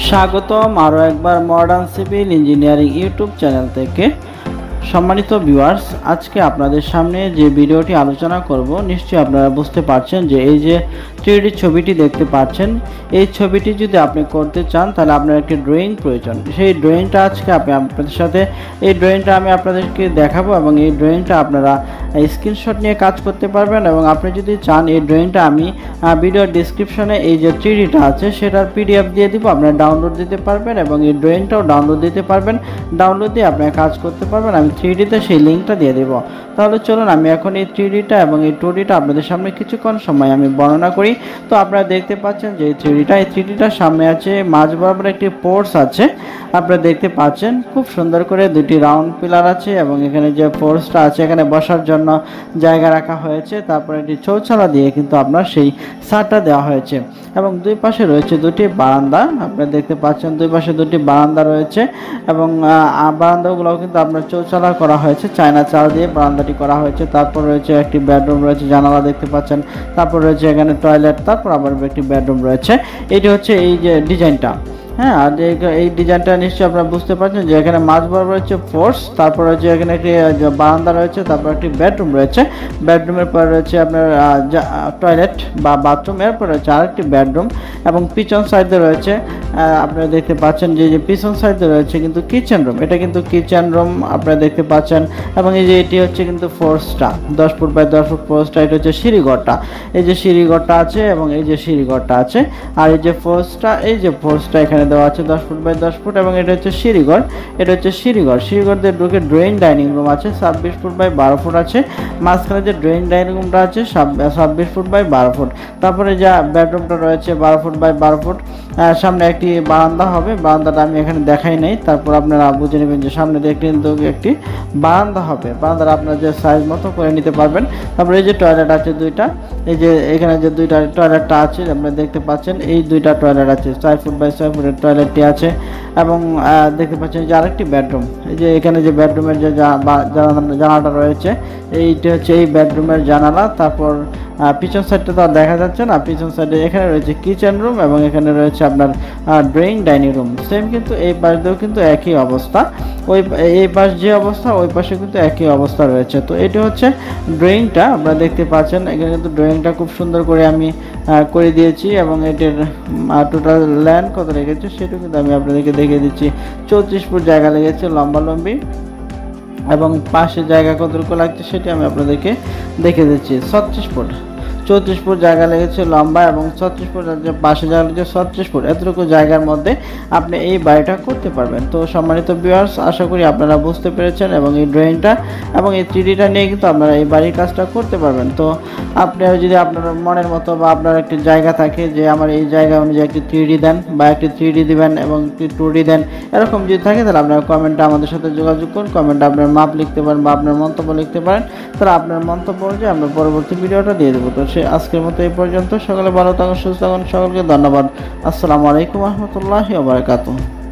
স্বাগতম আরও একবার modern civil engineering YouTube channel থেকে। সম্মানিত ভিউয়ার্স, আজকে আপনাদের সামনে যে ভিডিওটি আলোচনা করব, নিশ্চয়ই আপনারা বুঝতে পারছেন যে এই যে 3D ছবিটি দেখতে পাচ্ছেন, এই ছবিটি যদি আপনি করতে চান তাহলে আপনার একটি ড্রয়িং প্রয়োজন। সেই ড্রয়িংটা আজকে আপনাদের সাথে আমি আপনাদেরকে দেখাবো এবং এই ড্রয়িংটা আপনারা স্ক্রিনশট নিয়ে কাজ করতে পারবেন। এবং আপনি যদি চান এই ড্রয়িংটা আমি ভিডিও ডিসক্রিপশনে এই যে 3Dটা আছে সেটার PDF দিয়ে দিব, আপনারা ডাউনলোড দিতে পারবেন এবং এই ড্রয়িংটাও ডাউনলোড দিতে পারবেন। ডাউনলোড দিয়ে আপনারা কাজ করতে পারবেন। আমি 3Dতে সেই লিঙ্কটা দিয়ে দেব। তাহলে চলুন আমি এখন এই 3Dটা এবং এই 2Dটা আপনাদের সামনে কিছুক্ষণ সময় আমি বর্ণনা করি। তো আপনারা দেখতে পাচ্ছেন যে এই 3Dটার সামনে আছে, মাঝ বরাবর একটি পোর্টস আছে, আপনারা দেখতে পাচ্ছেন। খুব সুন্দর করে দুটি রাউন্ড পিলার আছে এবং এখানে যে পোর্টসটা আছে এখানে বসার জন্য জায়গা রাখা হয়েছে। তারপরে একটি চৌচালা দিয়ে কিন্তু আপনার সেই ছাদটা দেওয়া হয়েছে এবং দুই পাশে রয়েছে দুটি বারান্দা। আপনারা দেখতে পাচ্ছেন দুই পাশে দুটি বারান্দা রয়েছে এবং বারান্দাগুলো কিন্তু আপনার চৌচালা করা হয়েছে, চায়না চাল দিয়ে বারান্দাটি করা হয়েছে। তারপর রয়েছে একটি বেডরুম রয়েছে, জানালা দেখতে পাচ্ছেন। তারপর রয়েছে এখানে টয়লেট, তারপর আবার একটি বেডরুম রয়েছে। এটি হচ্ছে এই যে ডিজাইনটা। হ্যাঁ, আর এই ডিজাইনটা নিশ্চয়ই আপনারা বুঝতে পারছেন যে এখানে মাঝ বরাবর রয়েছে ফোর্স, তারপর হচ্ছে এখানে একটি বারান্দা রয়েছে, তারপর একটি বেডরুম রয়েছে। বেডরুমের পর রয়েছে আপনার টয়লেট বা বাথরুম, এরপর রয়েছে আরেকটি বেডরুম এবং পিছন সাইডে রয়েছে আপনারা দেখতে পাচ্ছেন যে পিছন সাইডে রয়েছে কিন্তু কিচেন রুম। এটা কিন্তু কিচেন রুম আপনারা দেখতে পাচ্ছেন। এবং এই যে এটি হচ্ছে কিন্তু ফোর্সটা 10 ফুট বাই 10 ফুট ফোর্সটা, এটা হচ্ছে সিঁড়িঘরটা। এই যে সিঁড়িঘরটা আছে এবং এই যে সিঁড়িঘরটা আছে। আর এই যে ফোর্সটা, এই যে ফোর্সটা এখানে দেওয়া আছে 10 ফুট বাই 10 ফুট এবং এটা হচ্ছে সিঁড়িঘর। এটা হচ্ছে সিঁড়িঘর দিয়ে ঢুকে ড্রয়িং ডাইনিং রুম আছে 26 ফুট বাই 12 ফুট আছে। মাঝখানে যে ড্রয়িং ডাইনিং রুমটা আছে 26 ফুট বাই 12 ফুট। তারপরে যা বেডরুমটা রয়েছে 12 ফুট বাই 12 ফুট। সামনে একটি বারান্দা হবে, বারান্দাটা আমি এখানে দেখাই নাই, তারপর আপনারা বুঝে নেবেন যে সামনে দিয়ে কিন্তু একটি বারান্দা হবে। বারান্দাটা আপনারা যে সাইজ মতো করে নিতে পারবেন। তারপরে এই যে টয়লেট আছে দুইটা, এই যে এখানে যে দুইটা টয়লেটটা আছে আপনারা দেখতে পাচ্ছেন, এই দুইটা টয়লেট আছে 4 ফুট বাই 6 ফুটের টয়লেটটি আছে। এবং দেখতে পাচ্ছেন যে আরেকটি বেডরুম, এই যে এখানে যে বেডরুমের যে জানালাটা রয়েছে, এইটা হচ্ছে এই বেডরুমের জানালা। তারপর পিছন সাইডটা তো আর দেখা যাচ্ছে না, পিছন সাইডে এখানে রয়েছে কিচেন রুম এবং এখানে রয়েছে আপনার ড্রয়িং ডাইনিং রুম। সেম কিন্তু এই পাশ দিয়েও কিন্তু একই অবস্থা, এই পাশ যে অবস্থা ওই পাশে কিন্তু একই অবস্থা রয়েছে। তো এটি হচ্ছে ড্রয়িংটা আপনারা দেখতে পাচ্ছেন। এখানে কিন্তু ড্রয়িংটা খুব সুন্দর করে আমি করে দিয়েছি এবং এটির টোটাল ল্যান্ড কত লেগেছে সেটা কিন্তু আমি আপনাদেরকে দেখিয়ে দিচ্ছি। 34 ফুট জায়গা লেগেছে লম্বি এবং পাশে জায়গা কতটুকু লাগছে সেটি আমি আপনাদেরকে দেখিয়ে দিচ্ছি। 36 ফুট 34 ফুট জায়গা লেগেছে লম্বা এবং 36 ফুট পাশে জায়গা লেগেছে 36 ফুট। এতটুকু জায়গার মধ্যে আপনি এই বাড়িটা করতে পারবেন। তো সম্মানিত ভিউয়ার্স, আশা করি আপনারা বুঝতে পেরেছেন এবং এই ড্রয়িংটা এবং এই 3Dটা নিয়ে কিন্তু আপনারা এই বাড়ির কাজটা করতে পারবেন। তো আপনারা যদি আপনার মনের মতো বা আপনার একটি জায়গা থাকে যে আমার এই জায়গা অনুযায়ী একটি 3D দেন বা একটি 3D দিবেন এবং একটি 2D দেন, এরকম যদি থাকে তাহলে আপনারা কমেন্টে আমাদের সাথে যোগাযোগ করুন। কমেন্টে আপনার মাপ লিখতে পারেন বা আপনার মন্তব্য লিখতে পারেন। তাহলে আপনার মন্তব্য অনুযায়ী আমরা পরবর্তী ভিডিওটা দিয়ে দেবো। তো আজকের মতো এই পর্যন্ত। সকলে ভালো থাকুন, সুস্থ থাকুন। সকলকে ধন্যবাদ। আসসালামু আলাইকুম রহমতুল্লাহি ওয়া বারাকাতুহু।